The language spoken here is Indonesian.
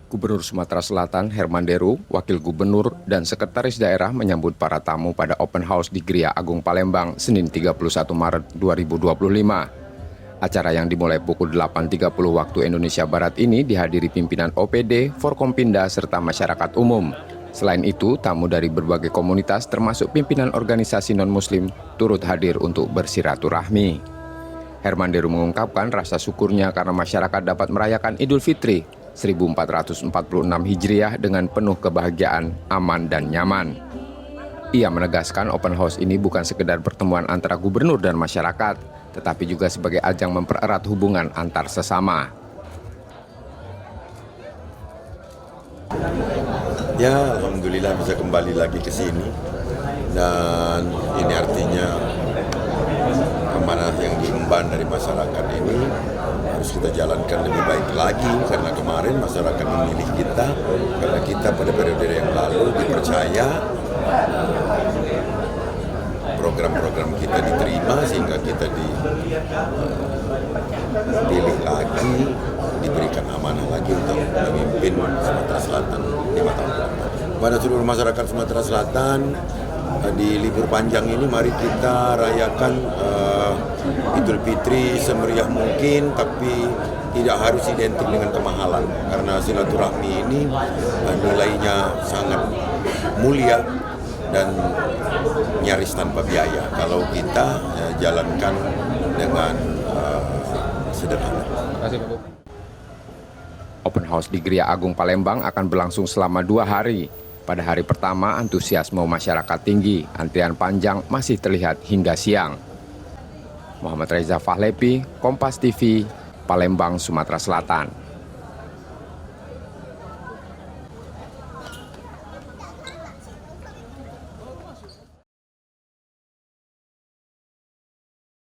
Gubernur Sumatera Selatan Herman Deru, Wakil Gubernur, dan Sekretaris Daerah menyambut para tamu pada Open House di Gria Agung Palembang, Senin 31 Maret 2025. Acara yang dimulai pukul 8.30 waktu Indonesia Barat ini dihadiri pimpinan OPD, Forkompinda, serta masyarakat umum. Selain itu, tamu dari berbagai komunitas termasuk pimpinan organisasi non-muslim turut hadir untuk bersiraturahmi. Herman Deru mengungkapkan rasa syukurnya karena masyarakat dapat merayakan Idul Fitri 1446 Hijriah dengan penuh kebahagiaan, aman, dan nyaman. Ia menegaskan open house ini bukan sekedar pertemuan antara gubernur dan masyarakat, tetapi juga sebagai ajang mempererat hubungan antar sesama. Ya, alhamdulillah bisa kembali lagi ke sini, dan ini artinya amanah yang diemban dari masyarakat ini harus kita jalankan lebih baik lagi, karena kemarin masyarakat memilih kita karena kita pada periode yang lalu dipercaya, program-program kita diterima sehingga kita dipilih lagi, diberikan amanah lagi untuk memimpin Sumatera Selatan 5 tahun ke depan. Pada seluruh masyarakat Sumatera Selatan, di libur panjang ini mari kita rayakan Idul Fitri semeriah mungkin, tapi tidak harus identik dengan kemahalan, karena silaturahmi ini nilainya sangat mulia dan nyaris tanpa biaya kalau kita jalankan dengan sederhana. Terima kasih, Pak. Open House di Gria Agung Palembang akan berlangsung selama 2 hari. Pada hari pertama, antusiasme masyarakat tinggi, antrian panjang masih terlihat hingga siang. Muhammad Reza Fahlepi, Kompas TV, Palembang, Sumatera Selatan.